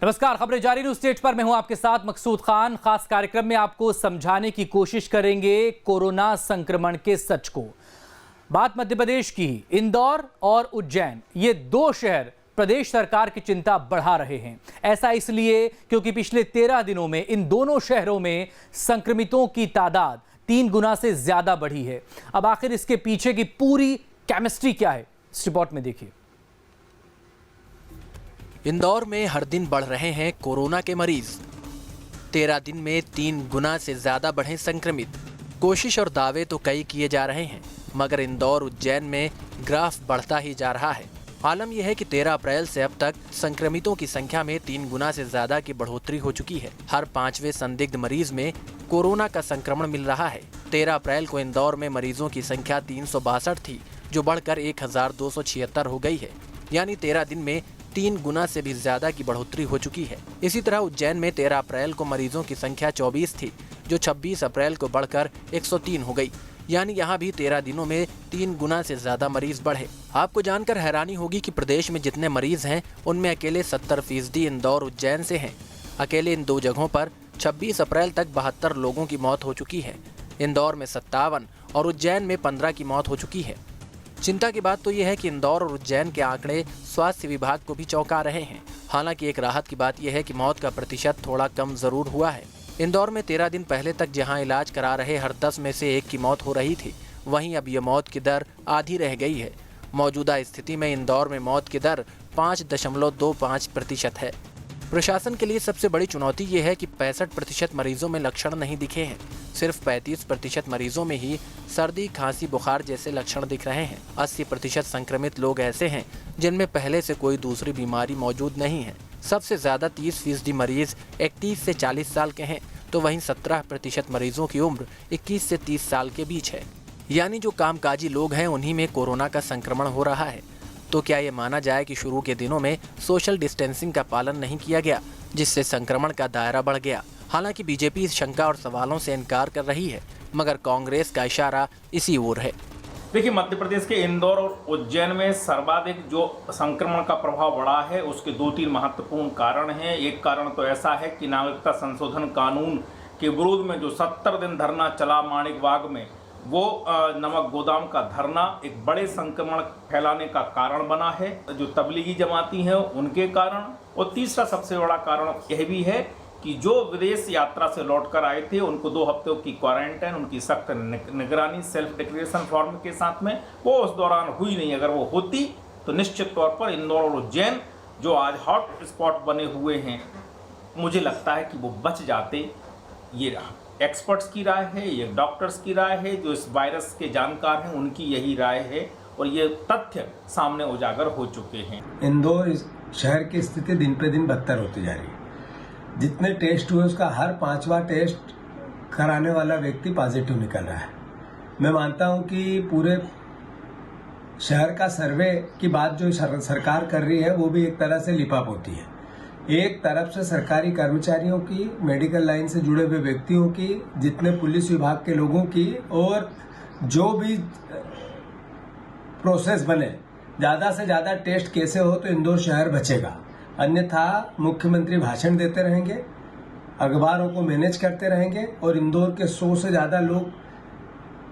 नमस्कार, खबरें जारी न्यूज स्टेज पर मैं हूं आपके साथ मकसूद खान। खास कार्यक्रम में आपको समझाने की कोशिश करेंगे कोरोना संक्रमण के सच को। बात मध्य प्रदेश की, इंदौर और उज्जैन, ये दो शहर प्रदेश सरकार की चिंता बढ़ा रहे हैं। ऐसा इसलिए क्योंकि पिछले 13 दिनों में इन दोनों शहरों में संक्रमितों की तादाद 3 गुना से ज्यादा बढ़ी है। अब आखिर इसके पीछे की पूरी केमिस्ट्री क्या है, इस रिपोर्ट में देखिए। इंदौर में हर दिन बढ़ रहे हैं कोरोना के मरीज। 13 दिन में 3 गुना से ज्यादा बढ़े संक्रमित। कोशिश और दावे तो कई किए जा रहे हैं, मगर इंदौर उज्जैन में ग्राफ बढ़ता ही जा रहा है। आलम यह है कि 13 अप्रैल से अब तक संक्रमितों की संख्या में 3 गुना से ज्यादा की बढ़ोतरी हो चुकी है। हर 5वें संदिग्ध मरीज में कोरोना का संक्रमण मिल रहा है। 13 अप्रैल को इंदौर में मरीजों की संख्या 362 थी, जो बढ़कर 1276 हो गई है। यानी 13 दिन में 3 गुना से भी ज्यादा की बढ़ोतरी हो चुकी है। इसी तरह उज्जैन में 13 अप्रैल को मरीजों की संख्या 24 थी, जो 26 अप्रैल को बढ़कर 103 हो गई। यानी यहाँ भी 13 दिनों में 3 गुना से ज्यादा मरीज बढ़े। आपको जानकर हैरानी होगी कि प्रदेश में जितने मरीज हैं, उनमें अकेले 70% इंदौर उज्जैन से हैं। अकेले इन दो जगहों पर 26 अप्रैल तक 72 लोगों की मौत हो चुकी है। इंदौर में 57 और उज्जैन में 15 की मौत हो चुकी है। चिंता की बात तो यह है कि इंदौर और उज्जैन के आंकड़े स्वास्थ्य विभाग को भी चौंका रहे हैं। हालांकि एक राहत की बात यह है कि मौत का प्रतिशत थोड़ा कम जरूर हुआ है। इंदौर में 13 दिन पहले तक जहां इलाज करा रहे हर 10 में से 1 की मौत हो रही थी, वहीं अब यह मौत की दर आधी रह गई है। मौजूदा स्थिति में इंदौर में मौत की दर 5.25% है। प्रशासन के लिए सबसे बड़ी चुनौती ये है कि 65% मरीजों में लक्षण नहीं दिखे हैं। सिर्फ 35% मरीजों में ही सर्दी, खांसी, बुखार जैसे लक्षण दिख रहे हैं। 80% संक्रमित लोग ऐसे हैं जिनमें पहले से कोई दूसरी बीमारी मौजूद नहीं है। सबसे ज्यादा 30% मरीज 31 से 40 साल के हैं, तो वहीं 17% मरीजों की उम्र 21 से 30 साल के बीच है। यानी जो कामकाजी लोग हैं, उन्हीं में कोरोना का संक्रमण हो रहा है। तो क्या ये माना जाए कि शुरू के दिनों में सोशल डिस्टेंसिंग का पालन नहीं किया गया, जिससे संक्रमण का दायरा बढ़ गया? हालांकि बीजेपी इस शंका और सवालों से इनकार कर रही है, मगर कांग्रेस का इशारा इसी ओर है। देखिए, मध्य प्रदेश के इंदौर और उज्जैन में सर्वाधिक जो संक्रमण का प्रभाव बढ़ा है, उसके 2-3 महत्वपूर्ण कारण हैं। एक कारण तो ऐसा है कि नागरिकता संशोधन कानून के विरोध में जो 70 दिन धरना चला माणिक बाग में, वो नमक गोदाम का धरना एक बड़े संक्रमण फैलाने का कारण बना है, जो तबलीगी जमाती हैं उनके कारण। और तीसरा सबसे बड़ा कारण यह भी है कि जो विदेश यात्रा से लौटकर आए थे, उनको 2 हफ्तों की क्वारंटाइन, उनकी सख्त निगरानी सेल्फ डिक्लेरेशन फॉर्म के साथ में, वो उस दौरान हुई नहीं। अगर वो होती तो निश्चित तौर पर इंदौर और उज्जैन जो आज हॉट स्पॉट बने हुए हैं, मुझे लगता है कि वो बच जाते। ये एक्सपर्ट्स की राय है, ये डॉक्टर्स की राय है, जो इस वायरस के जानकार हैं उनकी यही राय है, और ये तथ्य सामने उजागर हो चुके हैं। इंदौर शहर की स्थिति दिन पे दिन बदतर होती जा रही है। जितने टेस्ट हुए उसका हर 5वां टेस्ट कराने वाला व्यक्ति पॉजिटिव निकल रहा है। मैं मानता हूं कि पूरे शहर का सर्वे की बात जो सरकार कर रही है, वो भी एक तरह से लिपाप होती है। एक तरफ से सरकारी कर्मचारियों की, मेडिकल लाइन से जुड़े हुए व्यक्तियों की, जितने पुलिस विभाग के लोगों की, और जो भी प्रोसेस बने, ज्यादा से ज्यादा टेस्ट कैसे हो तो इंदौर शहर बचेगा। अन्यथा मुख्यमंत्री भाषण देते रहेंगे, अखबारों को मैनेज करते रहेंगे, और इंदौर के 100 से ज्यादा लोग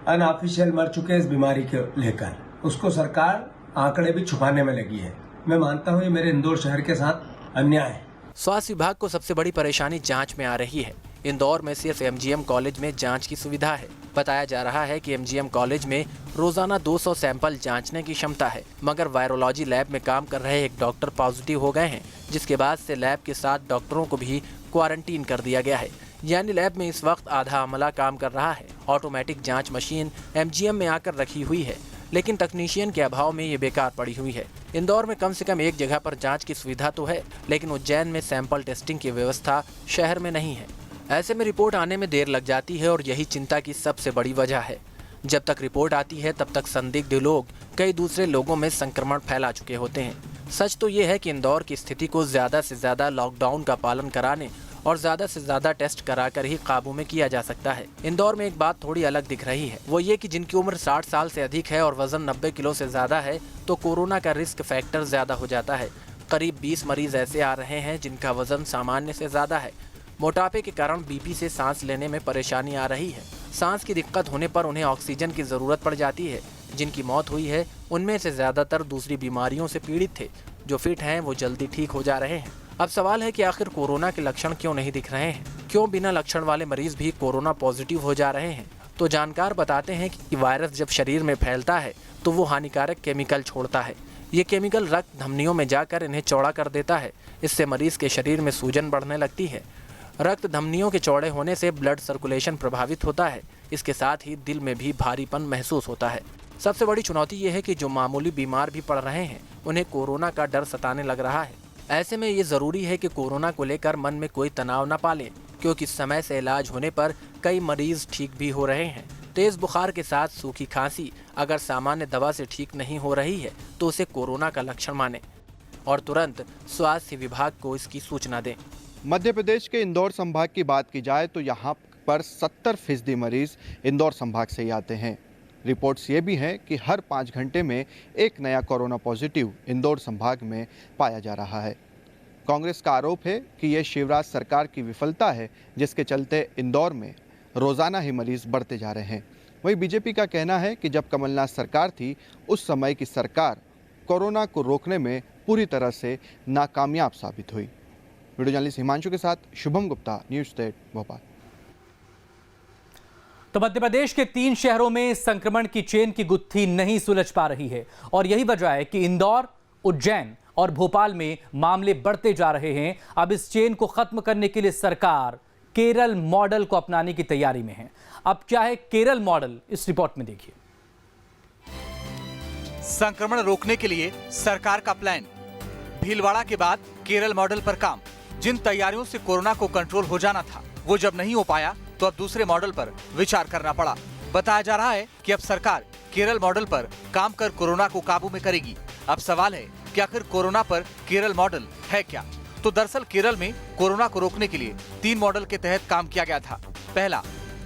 अनऑफिशियल मर चुके इस बीमारी के लेकर। उसको सरकार आंकड़े भी छुपाने में लगी है। मैं मानता हूं ये मेरे इंदौर शहर के साथ अन्याय है। स्वास्थ्य विभाग को सबसे बड़ी परेशानी जांच में आ रही है। इंदौर में सिर्फ MGM कॉलेज में जांच की सुविधा है। बताया जा रहा है कि MGM कॉलेज में रोजाना 200 सैंपल जांचने की क्षमता है, मगर वायरोलॉजी लैब में काम कर रहे एक डॉक्टर पॉजिटिव हो गए हैं, जिसके बाद से लैब के 7 डॉक्टरों को भी क्वारंटीन कर दिया गया है। यानी लैब में इस वक्त आधा अमला काम कर रहा है। ऑटोमेटिक जाँच मशीन MGM में आकर रखी हुई है, लेकिन तकनीशियन के अभाव में ये बेकार पड़ी हुई है। इंदौर में कम से कम एक जगह पर जांच की सुविधा तो है, लेकिन उज्जैन में सैंपल टेस्टिंग की व्यवस्था शहर में नहीं है। ऐसे में रिपोर्ट आने में देर लग जाती है, और यही चिंता की सबसे बड़ी वजह है। जब तक रिपोर्ट आती है, तब तक संदिग्ध लोग कई दूसरे लोगों में संक्रमण फैला चुके होते हैं। सच तो ये है कि इंदौर की स्थिति को ज्यादा से ज्यादा लॉकडाउन का पालन कराने और ज्यादा से ज्यादा टेस्ट कराकर ही काबू में किया जा सकता है। इंदौर में एक बात थोड़ी अलग दिख रही है, वो ये कि जिनकी उम्र 60 साल से अधिक है और वजन 90 किलो से ज्यादा है, तो कोरोना का रिस्क फैक्टर ज्यादा हो जाता है। करीब 20 मरीज ऐसे आ रहे हैं जिनका वजन सामान्य से ज्यादा है। मोटापे के कारण बीपी से सांस लेने में परेशानी आ रही है। सांस की दिक्कत होने पर उन्हें ऑक्सीजन की जरूरत पड़ जाती है। जिनकी मौत हुई है उनमें से ज्यादातर दूसरी बीमारियों से पीड़ित थे। जो फिट हैं वो जल्दी ठीक हो जा रहे हैं। अब सवाल है कि आखिर कोरोना के लक्षण क्यों नहीं दिख रहे हैं? क्यों बिना लक्षण वाले मरीज भी कोरोना पॉजिटिव हो जा रहे हैं? तो जानकार बताते हैं कि वायरस जब शरीर में फैलता है तो वो हानिकारक केमिकल छोड़ता है। ये केमिकल रक्त धमनियों में जाकर इन्हें चौड़ा कर देता है। इससे मरीज के शरीर में सूजन बढ़ने लगती है। रक्त धमनियों के चौड़े होने से ब्लड सर्कुलेशन प्रभावित होता है। इसके साथ ही दिल में भी भारीपन महसूस होता है। सबसे बड़ी चुनौती ये है कि जो मामूली बीमार भी पड़ रहे हैं उन्हें कोरोना का डर सताने लग रहा है। ऐसे में ये जरूरी है कि कोरोना को लेकर मन में कोई तनाव न पालें, क्योंकि समय से इलाज होने पर कई मरीज ठीक भी हो रहे हैं। तेज बुखार के साथ सूखी खांसी अगर सामान्य दवा से ठीक नहीं हो रही है तो उसे कोरोना का लक्षण माने और तुरंत स्वास्थ्य विभाग को इसकी सूचना दें। मध्य प्रदेश के इंदौर संभाग की बात की जाए तो यहाँ पर 70% मरीज इंदौर संभाग से ही आते हैं। रिपोर्ट्स ये भी हैं कि हर 5 घंटे में एक नया कोरोना पॉजिटिव इंदौर संभाग में पाया जा रहा है। कांग्रेस का आरोप है कि ये शिवराज सरकार की विफलता है, जिसके चलते इंदौर में रोजाना ही मरीज बढ़ते जा रहे हैं। वहीं बीजेपी का कहना है कि जब कमलनाथ सरकार थी उस समय की सरकार कोरोना को रोकने में पूरी तरह से नाकामयाब साबित हुई। वीडियो जर्नलिस्ट हिमांशु के साथ शुभम गुप्ता, न्यूज़ 8 भोपाल। तो मध्य प्रदेश के 3 शहरों में संक्रमण की चेन की गुत्थी नहीं सुलझ पा रही है और यही वजह है कि इंदौर, उज्जैन और भोपाल में मामले बढ़ते जा रहे हैं। अब इस चेन को खत्म करने के लिए सरकार केरल मॉडल को अपनाने की तैयारी में है। अब क्या है केरल मॉडल, इस रिपोर्ट में देखिए। संक्रमण रोकने के लिए सरकार का प्लान। भीलवाड़ा के बाद केरल मॉडल पर काम। जिन तैयारियों से कोरोना को कंट्रोल हो जाना था वो जब नहीं हो पाया तो अब दूसरे मॉडल पर विचार करना पड़ा। बताया जा रहा है कि अब सरकार केरल मॉडल पर काम कर कोरोना को काबू में करेगी। अब सवाल है कि आखिर कोरोना पर केरल मॉडल है क्या? तो दरअसल केरल में कोरोना को रोकने के लिए 3 मॉडल के तहत काम किया गया था। पहला,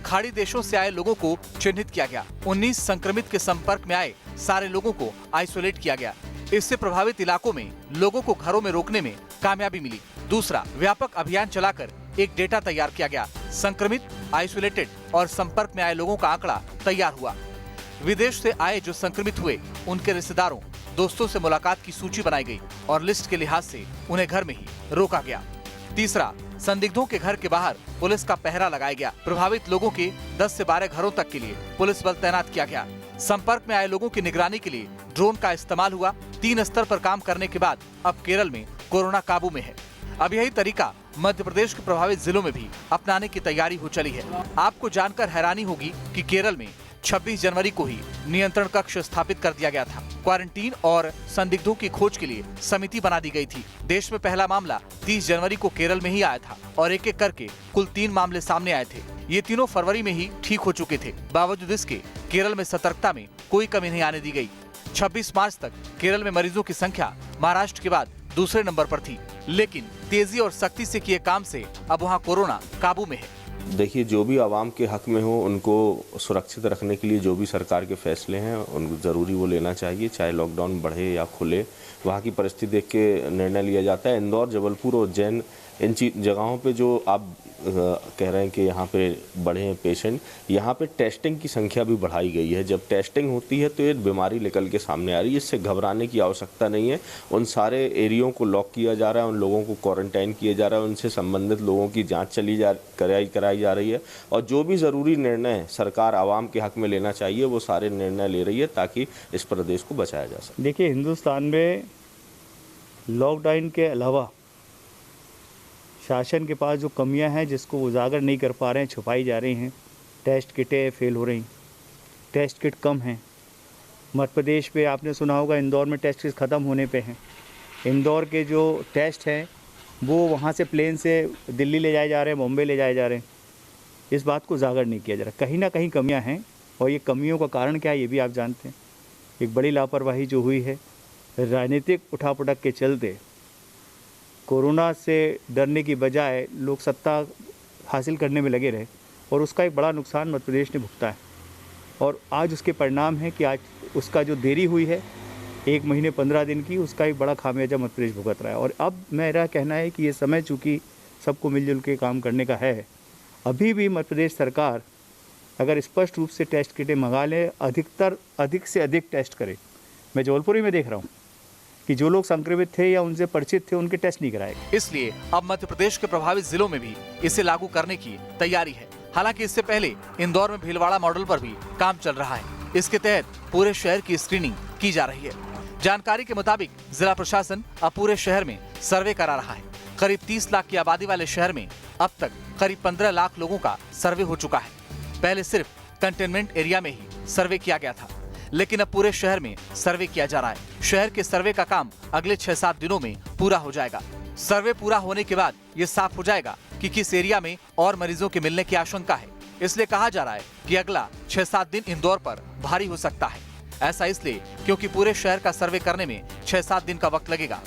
खाड़ी देशों से आए लोगों को चिन्हित किया गया। 19 संक्रमित के संपर्क में आए सारे लोगों को आइसोलेट किया गया। इससे प्रभावित इलाकों में लोगों को घरों में रोकने में कामयाबी मिली। दूसरा, व्यापक अभियान चलाकर एक डेटा तैयार किया गया। संक्रमित, आइसोलेटेड और संपर्क में आए लोगों का आंकड़ा तैयार हुआ। विदेश से आए जो संक्रमित हुए उनके रिश्तेदारों, दोस्तों से मुलाकात की सूची बनाई गई और लिस्ट के लिहाज से उन्हें घर में ही रोका गया। तीसरा, संदिग्धों के घर के बाहर पुलिस का पहरा लगाया गया। प्रभावित लोगों के 10 से 12 घरों तक के लिए पुलिस बल तैनात किया गया। संपर्क में आए लोगों की निगरानी के लिए ड्रोन का इस्तेमाल हुआ। 3 स्तर पर काम करने के बाद अब केरल में कोरोना काबू में है। अब यही तरीका मध्य प्रदेश के प्रभावित जिलों में भी अपनाने की तैयारी हो चली है। आपको जानकर हैरानी होगी कि केरल में 26 जनवरी को ही नियंत्रण कक्ष स्थापित कर दिया गया था। क्वारंटीन और संदिग्धों की खोज के लिए समिति बना दी गई थी। देश में पहला मामला 30 जनवरी को केरल में ही आया था और एक एक करके कुल 3 मामले सामने आए थे। ये तीनों फरवरी में ही ठीक हो चुके थे। बावजूद इसके केरल में सतर्कता में कोई कमी नहीं आने दी गई। 26 मार्च तक केरल में मरीजों की संख्या महाराष्ट्र के बाद दूसरे नंबर पर थी, लेकिन तेजी और सख्ती से किए काम से अब वहाँ कोरोना काबू में है। देखिए, जो भी आवाम के हक में हो उनको सुरक्षित रखने के लिए जो भी सरकार के फैसले हैं उनको ज़रूरी वो लेना चाहिए। चाहे लॉकडाउन बढ़े या खुले, वहाँ की परिस्थिति देख के निर्णय लिया जाता है। इंदौर, जबलपुर, उज्जैन, इन जगहों पे जो आप कह रहे हैं कि यहाँ पे बढ़े हैं पेशेंट, यहाँ पे टेस्टिंग की संख्या भी बढ़ाई गई है। जब टेस्टिंग होती है तो ये बीमारी निकल के सामने आ रही है। इससे घबराने की आवश्यकता नहीं है। उन सारे एरियो को लॉक किया जा रहा है, उन लोगों को क्वारंटाइन किया जा रहा है, उनसे संबंधित लोगों की जाँच कराई जा रही है और जो भी ज़रूरी निर्णय सरकार आवाम के हक में लेना चाहिए वो सारे निर्णय ले रही है ताकि इस प्रदेश को बचाया जा सके। देखिए, हिंदुस्तान में लॉकडाउन के अलावा शासन के पास जो कमियां हैं जिसको उजागर नहीं कर पा रहे हैं, छुपाई जा रही हैं। टेस्ट किटें फेल हो रही, टेस्ट किट कम हैं। मध्य प्रदेश पे आपने सुना होगा इंदौर में टेस्ट किट ख़त्म होने पे हैं। इंदौर के जो टेस्ट हैं वो वहाँ से प्लेन से दिल्ली ले जाए जा रहे हैं, मुंबई ले जाए जा रहे हैं। इस बात को उजागर नहीं किया जा रहा। कहीं ना कहीं कमियाँ हैं और ये कमियों का कारण क्या है ये भी आप जानते हैं। एक बड़ी लापरवाही जो हुई है, राजनीतिक उठापटक के चलते कोरोना से डरने की बजाय लोग सत्ता हासिल करने में लगे रहे और उसका एक बड़ा नुकसान मध्य प्रदेश ने भुगता है। और आज उसके परिणाम है कि आज उसका जो देरी हुई है 1 महीने 15 दिन की, उसका एक बड़ा खामियाजा मध्य प्रदेश भुगत रहा है। और अब मेरा कहना है कि ये समय चूँकि सबको मिलजुल के काम करने का है, अभी भी मध्य प्रदेश सरकार अगर स्पष्ट रूप से टेस्ट किटें मंगा ले, अधिक से अधिक टेस्ट करे। मैं जबलपुर ही में देख रहा हूँ कि जो लोग संक्रमित थे या उनसे परिचित थे उनके टेस्ट नहीं कराए। इसलिए अब मध्य प्रदेश के प्रभावित जिलों में भी इसे लागू करने की तैयारी है। हालांकि इससे पहले इंदौर में भीलवाड़ा मॉडल पर भी काम चल रहा है। इसके तहत पूरे शहर की स्क्रीनिंग की जा रही है। जानकारी के मुताबिक जिला प्रशासन अब पूरे शहर में सर्वे करा रहा है। करीब 30 लाख की आबादी वाले शहर में अब तक करीब 15 लाख लोगों का सर्वे हो चुका है। पहले सिर्फ कंटेनमेंट एरिया में ही सर्वे किया गया था, लेकिन अब पूरे शहर में सर्वे किया जा रहा है। शहर के सर्वे का काम अगले 6-7 दिनों में पूरा हो जाएगा। सर्वे पूरा होने के बाद ये साफ हो जाएगा कि किस एरिया में और मरीजों के मिलने की आशंका है। इसलिए कहा जा रहा है कि अगला 6-7 दिन इंदौर पर भारी हो सकता है। ऐसा इसलिए क्योंकि पूरे शहर का सर्वे करने में 6-7 दिन का वक्त लगेगा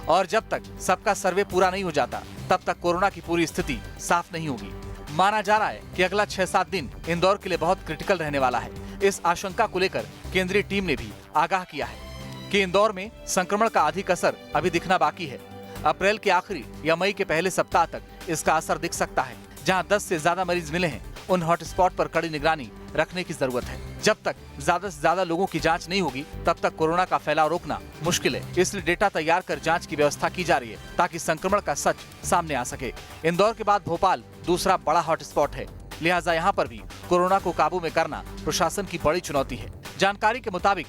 और जब तक सबका सर्वे पूरा नहीं हो जाता तब तक कोरोना की पूरी स्थिति साफ नहीं होगी। माना जा रहा है कि अगला 6-7 दिन इंदौर के लिए बहुत क्रिटिकल रहने वाला है। इस आशंका को लेकर केंद्रीय टीम ने भी आगाह किया है कि इंदौर में संक्रमण का अधिक असर अभी दिखना बाकी है। अप्रैल के आखिरी या मई के पहले सप्ताह तक इसका असर दिख सकता है। जहां 10 से ज्यादा मरीज मिले हैं, उन हॉटस्पॉट पर कड़ी निगरानी रखने की जरूरत है। जब तक ज्यादा से ज्यादा लोगों की जांच नहीं होगी तब तक कोरोना का फैलाव रोकना मुश्किल है। इसलिए डेटा तैयार कर जांच की व्यवस्था की जा रही है ताकि संक्रमण का सच सामने आ सके। इंदौर के बाद भोपाल दूसरा बड़ा हॉटस्पॉट है, लिहाजा यहाँ पर भी कोरोना को काबू में करना प्रशासन की बड़ी चुनौती है। जानकारी के मुताबिक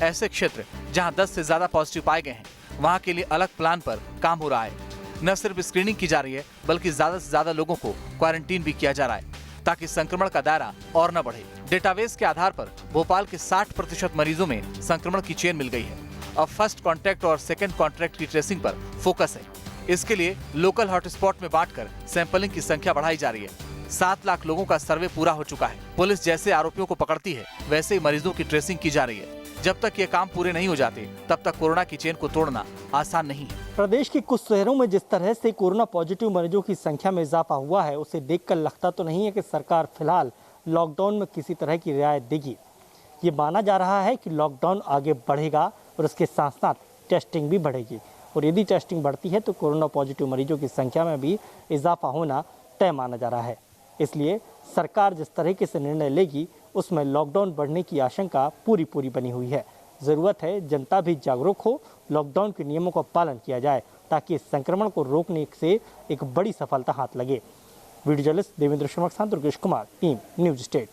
ऐसे क्षेत्र जहाँ 10 से ज्यादा पॉजिटिव पाए गए हैं, वहाँ के लिए अलग प्लान पर काम हो रहा है। न सिर्फ स्क्रीनिंग की जा रही है बल्कि ज्यादा से ज्यादा लोगों को क्वारंटीन भी किया जा रहा है ताकि संक्रमण का दायरा और न बढ़े। डेटाबेस के आधार पर भोपाल के 60% मरीजों में संक्रमण की चेन मिल गई है। अब फर्स्ट कॉन्टैक्ट और सेकंड कॉन्टैक्ट की ट्रेसिंग पर फोकस है। इसके लिए लोकल हॉटस्पॉट में बांटकर सैंपलिंग की संख्या बढ़ाई जा रही है। 7 लाख लोगों का सर्वे पूरा हो चुका है। पुलिस जैसे आरोपियों को पकड़ती है वैसे ही मरीजों की ट्रेसिंग की जा रही है। जब तक ये काम पूरे नहीं हो जाते तब तक कोरोना की चेन को तोड़ना आसान नहीं है। प्रदेश के कुछ शहरों में जिस तरह से कोरोना पॉजिटिव मरीजों की संख्या में इजाफा हुआ है, उसे देखकर लगता तो नहीं है कि सरकार फिलहाल लॉकडाउन में किसी तरह की रियायत देगी। ये माना जा रहा है कि लॉकडाउन आगे बढ़ेगा और उसके साथ साथ टेस्टिंग भी बढ़ेगी और यदि टेस्टिंग बढ़ती है तो कोरोना पॉजिटिव मरीजों की संख्या में भी इजाफा होना तय माना जा रहा है। इसलिए सरकार जिस तरीके से निर्णय लेगी उसमें लॉकडाउन बढ़ने की आशंका पूरी बनी हुई है। ज़रूरत है जनता भी जागरूक हो, लॉकडाउन के नियमों का पालन किया जाए ताकि इस संक्रमण को रोकने से एक बड़ी सफलता हाथ लगे। वीडियो जर्नलिस्ट देवेंद्र शर्मा के साथ Durgesh Kumar, team news state.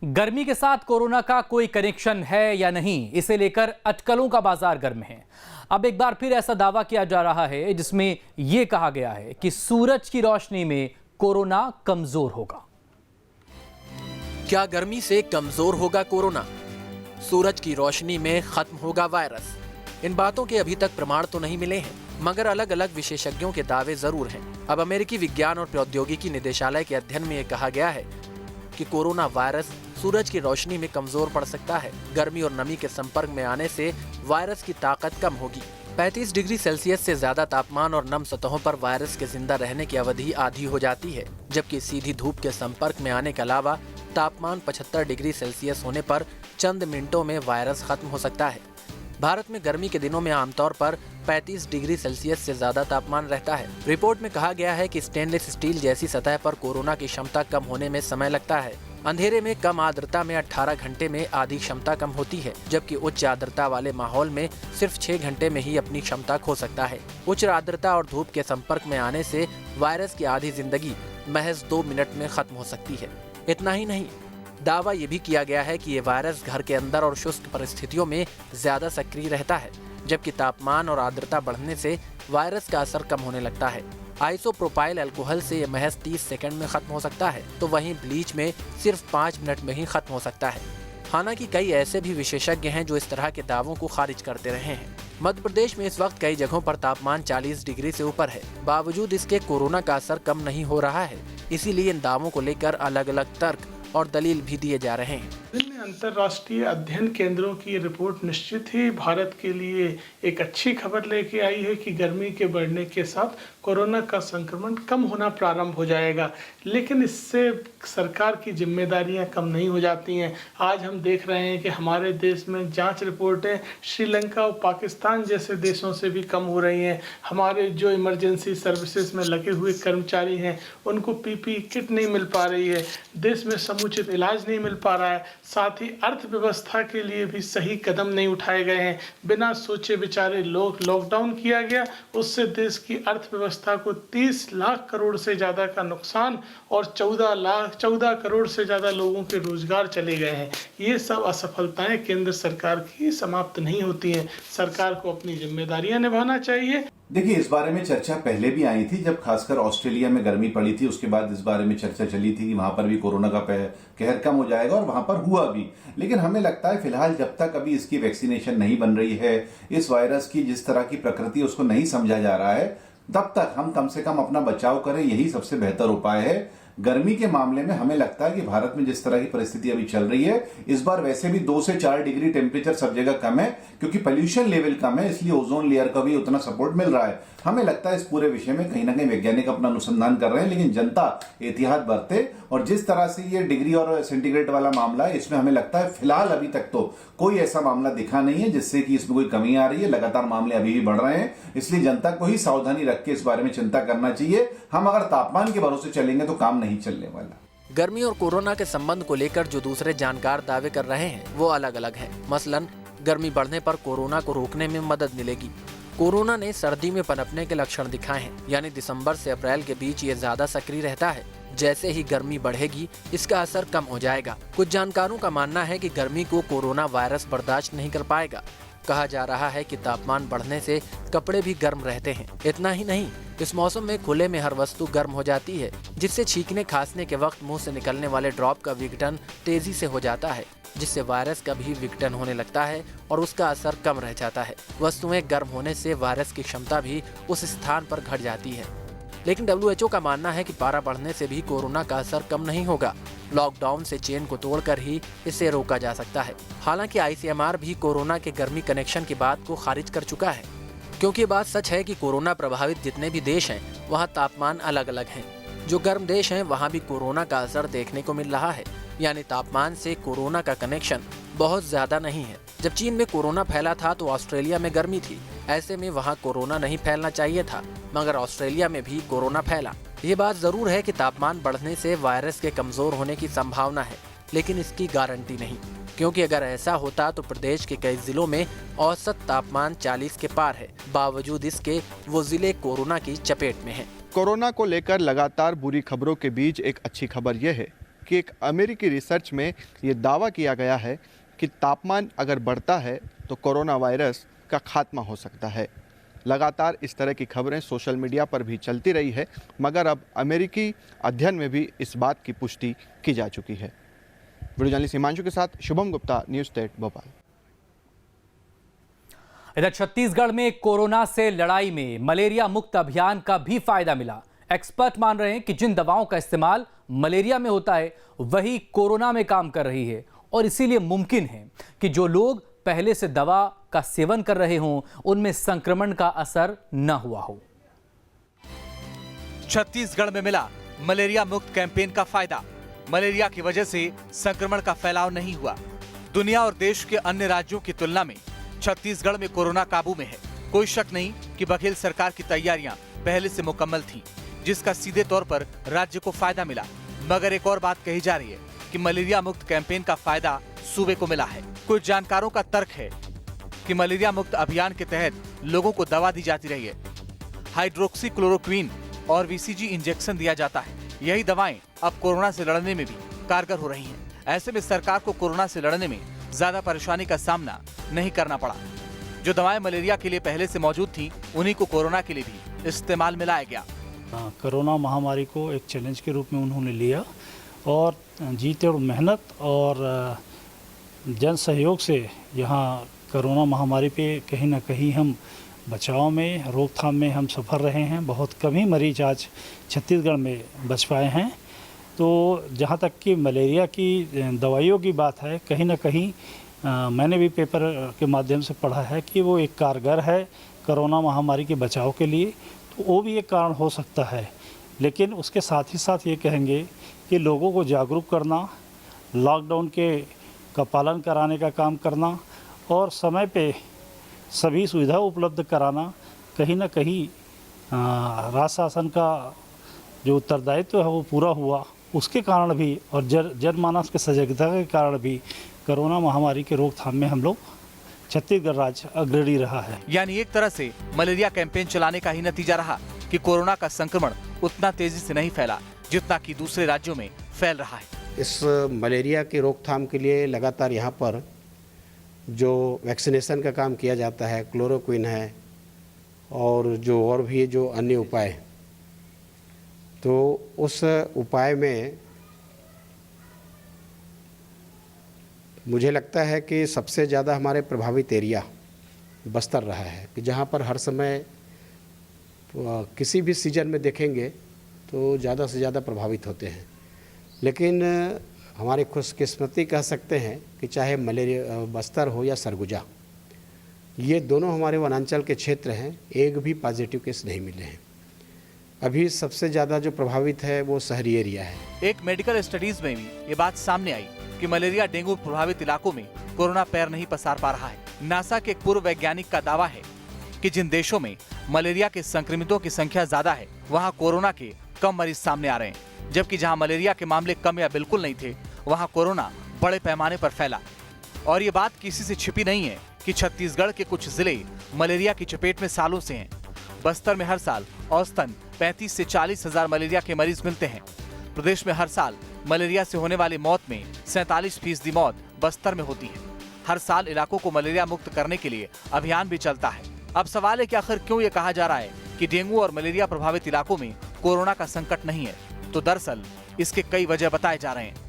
गर्मी के साथ कोरोना का कोई कनेक्शन है या नहीं, इसे लेकर अटकलों का बाजार गर्म है। अब एक बार फिर ऐसा दावा किया जा रहा है जिसमें यह कहा गया है कि सूरज की रोशनी में कोरोना कमजोर होगा। क्या गर्मी से कमजोर होगा कोरोना? सूरज की रोशनी में खत्म होगा वायरस? इन बातों के अभी तक प्रमाण तो नहीं मिले हैं, मगर अलग अलग विशेषज्ञों के दावे जरूर हैं। अब अमेरिकी विज्ञान और प्रौद्योगिकी निदेशालय के अध्ययन में यह कहा गया है कि कोरोना वायरस सूरज की रोशनी में कमजोर पड़ सकता है। गर्मी और नमी के संपर्क में आने से वायरस की ताकत कम होगी। 35 डिग्री सेल्सियस से ज्यादा तापमान और नम सतहों पर वायरस के जिंदा रहने की अवधि आधी हो जाती है, जबकि सीधी धूप के संपर्क में आने के अलावा तापमान 75 डिग्री सेल्सियस होने पर चंद मिनटों में वायरस खत्म हो सकता है। भारत में गर्मी के दिनों में आमतौर पर 35 डिग्री सेल्सियस से ज्यादा तापमान रहता है। रिपोर्ट में कहा गया है कि स्टेनलेस स्टील जैसी सतह पर कोरोना की क्षमता कम होने में समय लगता है। अंधेरे में कम आर्द्रता में 18 घंटे में आधी क्षमता कम होती है, जबकि उच्च आर्द्रता वाले माहौल में सिर्फ 6 घंटे में ही अपनी क्षमता खो सकता है। उच्च आर्द्रता और धूप के संपर्क में आने से वायरस की आधी जिंदगी महज 2 मिनट में खत्म हो सकती है। इतना ही नहीं, दावा ये भी किया गया है कि ये वायरस घर के अंदर और शुष्क परिस्थितियों में ज्यादा सक्रिय रहता है, जबकि तापमान और आर्द्रता बढ़ने से वायरस का असर कम होने लगता है। आइसोप्रोपाइल अल्कोहल से ये महज 30 सेकंड में खत्म हो सकता है, तो वहीं ब्लीच में सिर्फ 5 मिनट में ही खत्म हो सकता है। हालांकि कई ऐसे भी विशेषज्ञ हैं जो इस तरह के दावों को खारिज करते रहे हैं। मध्य प्रदेश में इस वक्त कई जगहों पर तापमान 40 डिग्री से ऊपर है, बावजूद इसके कोरोना का असर कम नहीं हो रहा है। इसीलिए इन दावों को लेकर अलग अलग तर्क और दलील भी दिए जा रहे हैं। विभिन्न अंतर्राष्ट्रीय अध्ययन केंद्रों की रिपोर्ट निश्चित ही भारत के लिए एक अच्छी खबर लेके आई है कि गर्मी के बढ़ने के साथ कोरोना का संक्रमण कम होना प्रारंभ हो जाएगा, लेकिन इससे सरकार की जिम्मेदारियां कम नहीं हो जाती हैं। आज हम देख रहे हैं कि हमारे देश में जांच रिपोर्टें श्रीलंका और पाकिस्तान जैसे देशों से भी कम हो रही हैं। हमारे जो इमरजेंसी सर्विसेज में लगे हुए कर्मचारी हैं उनको पीपीई किट नहीं मिल पा रही है, देश में समुचित इलाज नहीं मिल पा रहा है, साथ ही अर्थव्यवस्था के लिए भी सही कदम नहीं उठाए गए हैं। बिना सोचे विचारे लॉकडाउन किया गया, उससे देश की अर्थव्यवस्था को 30 लाख करोड़ से ज़्यादा का नुकसान और 14 करोड़ से ज़्यादा लोगों के रोजगार चले गए हैं। ये सब असफलताएं केंद्र सरकार की समाप्त नहीं होती हैं। सरकार को अपनी जिम्मेदारियां निभाना चाहिए। देखिए, इस बारे में चर्चा पहले भी आई थी, जब खासकर ऑस्ट्रेलिया में गर्मी पड़ी थी, उसके बाद इस बारे में चर्चा चली थी कि वहां पर भी कोरोना का कहर कम हो जाएगा, और वहां पर हुआ भी। लेकिन हमें लगता है फिलहाल जब तक अभी इसकी वैक्सीनेशन नहीं बन रही है, इस वायरस की जिस तरह की प्रकृति उसको नहीं समझा जा रहा है, तब तक हम कम से कम अपना बचाव करें, यही सबसे बेहतर उपाय है। गर्मी के मामले में हमें लगता है कि भारत में जिस तरह की परिस्थिति अभी चल रही है, इस बार वैसे भी 2 से 4 डिग्री टेम्परेचर सब जगह कम है, क्योंकि पोल्यूशन लेवल कम है, इसलिए ओजोन लेयर का भी उतना सपोर्ट मिल रहा है। हमें लगता है इस पूरे विषय में कहीं ना कहीं वैज्ञानिक अपना अनुसंधान कर रहे हैं, लेकिन जनता एहतियात बरते। और जिस तरह से ये डिग्री और सेंटीग्रेड वाला मामला है, इसमें हमें लगता है फिलहाल अभी तक तो कोई ऐसा मामला दिखा नहीं है जिससे कि इसमें कोई कमी आ रही है। लगातार मामले अभी भी बढ़ रहे हैं, इसलिए जनता को ही सावधानी रख के इस बारे में चिंता करना चाहिए। हम अगर तापमान के भरोसे चलेंगे तो काम नहीं चलने वाला। गर्मी और कोरोना के संबंध को लेकर जो दूसरे जानकार दावे कर रहे हैं वो अलग अलग हैं। मसलन गर्मी बढ़ने पर कोरोना को रोकने में मदद मिलेगी। कोरोना ने सर्दी में पनपने के लक्षण दिखाए हैं, यानी दिसंबर से अप्रैल के बीच ये ज्यादा सक्रिय रहता है। जैसे ही गर्मी बढ़ेगी इसका असर कम हो जाएगा। कुछ जानकारों का मानना है कि गर्मी को कोरोना वायरस बर्दाश्त नहीं कर पाएगा। कहा जा रहा है कि तापमान बढ़ने से कपड़े भी गर्म रहते हैं। इतना ही नहीं, इस मौसम में खुले में हर वस्तु गर्म हो जाती है, जिससे छींकने खांसने के वक्त मुंह से निकलने वाले ड्रॉप का विघटन तेजी से हो जाता है, जिससे वायरस का भी विघटन होने लगता है और उसका असर कम रह जाता है। वस्तुएं गर्म होने से वायरस की क्षमता भी उस स्थान पर घट जाती है। लेकिन WHO का मानना है कि पारा बढ़ने से भी कोरोना का असर कम नहीं होगा। लॉकडाउन से चेन को तोड़कर ही इसे रोका जा सकता है। हालांकि ICMR भी कोरोना के गर्मी कनेक्शन की बात को खारिज कर चुका है, क्योंकि ये बात सच है कि कोरोना प्रभावित जितने भी देश हैं वहाँ तापमान अलग अलग हैं। जो गर्म देश हैं वहाँ भी कोरोना का असर देखने को मिल रहा है, यानी तापमान से कोरोना का कनेक्शन बहुत ज्यादा नहीं है। जब चीन में कोरोना फैला था तो ऑस्ट्रेलिया में गर्मी थी, ऐसे में वहाँ कोरोना नहीं फैलना चाहिए था, मगर ऑस्ट्रेलिया में भी कोरोना फैला। ये बात जरूर है कि तापमान बढ़ने से वायरस के कमजोर होने की संभावना है, लेकिन इसकी गारंटी नहीं, क्योंकि अगर ऐसा होता तो प्रदेश के कई जिलों में औसत तापमान 40 के पार है। बावजूद इसके वो जिले कोरोना की चपेट में हैं। कोरोना को लेकर लगातार बुरी खबरों के बीच एक अच्छी खबर यह है कि एक अमेरिकी रिसर्च में ये दावा किया गया है कि तापमान अगर बढ़ता है तो कोरोना वायरस का खात्मा हो सकता है। लगातार इस तरह की खबरें सोशल मीडिया पर भी चलती रही है, मगर अब अमेरिकी अध्ययन में भी इस बात की पुष्टि की जा चुकी है। वीडियो जर्नलिस्ट हिमांशु के साथ शुभम गुप्ता, न्यूज़ 8 भोपाल। इधर छत्तीसगढ़ में कोरोना से लड़ाई में मलेरिया मुक्त अभियान का भी फायदा मिला। एक्सपर्ट मान रहे हैं कि जिन दवाओं का इस्तेमाल मलेरिया में होता है वही कोरोना में काम कर रही है, और इसीलिए मुमकिन है कि जो लोग पहले से दवा का सेवन कर रहे हों उनमें संक्रमण का असर न हुआ हो। छत्तीसगढ़ में मिला मलेरिया मुक्त कैंपेन का फायदा। मलेरिया की वजह से संक्रमण का फैलाव नहीं हुआ। दुनिया और देश के अन्य राज्यों की तुलना में छत्तीसगढ़ में कोरोना काबू में है। कोई शक नहीं कि बघेल सरकार की तैयारियां पहले से मुकम्मल थीं, जिसका सीधे तौर पर राज्य को फायदा मिला। मगर एक और बात कही जा रही है कि मलेरिया मुक्त कैंपेन का फायदा सूबे को मिला है। कुछ जानकारों का तर्क है कि मलेरिया मुक्त अभियान के तहत लोगों को दवा दी जाती रही है। हाइड्रोक्सीक्लोरोक्वीन और VCG इंजेक्शन दिया जाता है। यही दवाएं अब कोरोना से लड़ने में भी कारगर हो रही हैं। ऐसे में सरकार को कोरोना से लड़ने में ज्यादा परेशानी का सामना नहीं करना पड़ा। जो दवाएं मलेरिया के लिए पहले से मौजूद थी, उन्हीं को कोरोना के लिए भी इस्तेमाल में लाया गया। कोरोना महामारी को एक चैलेंज के रूप में उन्होंने लिया और जीते और मेहनत और जन सहयोग से यहाँ कोरोना महामारी पे कहीं ना कहीं हम बचाव में, रोकथाम में हम सफल रहे हैं। बहुत कम ही मरीज आज छत्तीसगढ़ में बच पाए हैं तो जहाँ तक कि मलेरिया की दवाइयों की बात है, कहीं ना कहीं मैंने भी पेपर के माध्यम से पढ़ा है कि वो एक कारगर है कोरोना महामारी के बचाव के लिए, तो वो भी एक कारण हो सकता है। लेकिन उसके साथ ही साथ ये कहेंगे कि लोगों को जागरूक करना, लॉकडाउन का पालन कराने का काम करना और समय पे सभी सुविधा उपलब्ध कराना, कहीं ना कहीं राज शासन का जो उत्तरदायित्व है वो पूरा हुआ, उसके कारण भी और जनमानस के सजगता के कारण भी कोरोना महामारी के रोकथाम में हम लोग छत्तीसगढ़ राज्य अग्रणी रहा है। यानी एक तरह से मलेरिया कैंपेन चलाने का ही नतीजा रहा कि कोरोना का संक्रमण उतना तेजी से नहीं फैला जितना कि दूसरे राज्यों में फैल रहा है। इस मलेरिया की रोकथाम के लिए लगातार यहाँ पर जो वैक्सीनेशन का काम किया जाता है, क्लोरोक्विन है और जो और भी जो अन्य उपाय, तो उस उपाय में मुझे लगता है कि सबसे ज़्यादा हमारे प्रभावित एरिया बस्तर रहा है कि जहाँ पर हर समय किसी भी सीजन में देखेंगे तो ज़्यादा से ज़्यादा प्रभावित होते हैं। लेकिन हमारी खुशकिस्मती कह सकते हैं कि चाहे मलेरिया बस्तर हो या सरगुजा, ये दोनों हमारे वनांचल के क्षेत्र हैं, एक भी पॉजिटिव केस नहीं मिले हैं। अभी सबसे ज़्यादा जो प्रभावित है वो शहरी एरिया है। एक मेडिकल स्टडीज में भी ये बात सामने आई कि मलेरिया डेंगू प्रभावित इलाकों में कोरोना पैर नहीं पसार पा रहा है। नासा के एक पूर्व वैज्ञानिक का दावा है कि जिन देशों में मलेरिया के संक्रमितों की संख्या ज्यादा है, वहाँ कोरोना के कम मरीज सामने आ रहे हैं, जबकि जहाँ मलेरिया के मामले कम या बिल्कुल नहीं थे, वहाँ कोरोना बड़े पैमाने पर फैला। और ये बात किसी से छिपी नहीं है कि छत्तीसगढ़ के कुछ जिले मलेरिया की चपेट में सालों से हैं। बस्तर में हर साल औसतन 35 से 40 हजार मलेरिया के मरीज मिलते हैं। प्रदेश में हर साल मलेरिया से होने वाली मौत में 47% मौत बस्तर में होती है। हर साल इलाकों को मलेरिया मुक्त करने के लिए अभियान भी चलता है। अब सवाल है कि आखिर क्यों ये कहा जा रहा है कि डेंगू और मलेरिया प्रभावित इलाकों में कोरोना का संकट नहीं है? तो दरअसल इसके कई वजह बताए जा रहे हैं।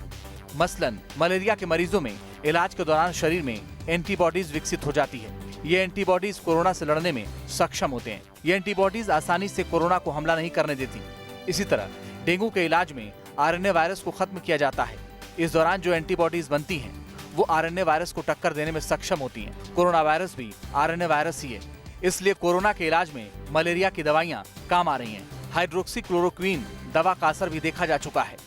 मसलन मलेरिया के मरीजों में इलाज के दौरान शरीर में एंटीबॉडीज विकसित हो जाती है। ये एंटीबॉडीज कोरोना से लड़ने में सक्षम होते हैं। ये एंटीबॉडीज आसानी से कोरोना को हमला नहीं करने देती। इसी तरह डेंगू के इलाज में आरएनए वायरस को खत्म किया जाता है। इस दौरान जो एंटीबॉडीज बनती हैं, वो आरएनए वायरस को टक्कर देने में सक्षम होती हैं। कोरोना वायरस भी आरएनए वायरस ही है, इसलिए कोरोना के इलाज में मलेरिया की दवाइयाँ काम आ रही हैं। हाइड्रोक्सी क्लोरोक्विन दवा का असर भी देखा जा चुका है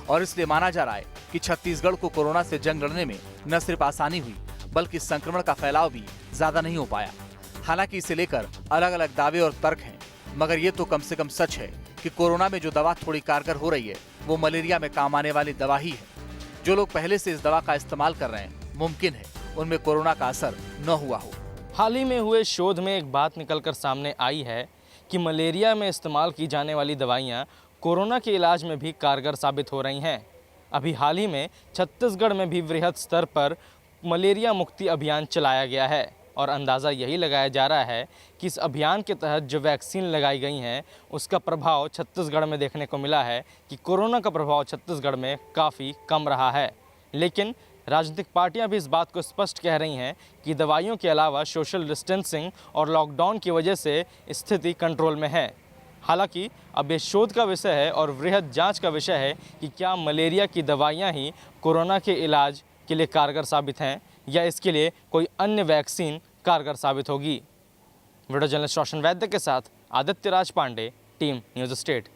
और इसलिए माना जा रहा है कि छत्तीसगढ़ को कोरोना से जंग लड़ने में न सिर्फ आसानी हुई, बल्कि संक्रमण का फैलाव भी ज्यादा नहीं हो पाया। हालांकि इसे लेकर अलग अलग दावे और तर्क हैं, मगर ये तो कम से कम सच है कि कोरोना में जो दवा थोड़ी कारगर हो रही है, वो मलेरिया में काम आने वाली दवा ही है। जो लोग पहले से इस दवा का इस्तेमाल कर रहे हैं, मुमकिन है उनमें कोरोना का असर न हुआ हो। हाल ही में हुए शोध में एक बात निकलकर सामने आई है कि मलेरिया में इस्तेमाल की जाने वाली दवाइयाँ कोरोना के इलाज में भी कारगर साबित हो रही हैं। अभी हाल ही में छत्तीसगढ़ में भी वृहद स्तर पर मलेरिया मुक्ति अभियान चलाया गया है और अंदाज़ा यही लगाया जा रहा है कि इस अभियान के तहत जो वैक्सीन लगाई गई हैं, उसका प्रभाव छत्तीसगढ़ में देखने को मिला है कि कोरोना का प्रभाव छत्तीसगढ़ में काफ़ी कम रहा है। लेकिन राजनीतिक पार्टियां भी इस बात को स्पष्ट कह रही हैं कि दवाइयों के अलावा सोशल डिस्टेंसिंग और लॉकडाउन की वजह से स्थिति कंट्रोल में है। हालांकि अब ये शोध का विषय है और वृहद जांच का विषय है कि क्या मलेरिया की दवाइयां ही कोरोना के इलाज के लिए कारगर साबित हैं या इसके लिए कोई अन्य वैक्सीन कारगर साबित होगी। वीडियो जर्नलिस्ट रोशन वैद्य के साथ Aditya Raj Pandey, team news state.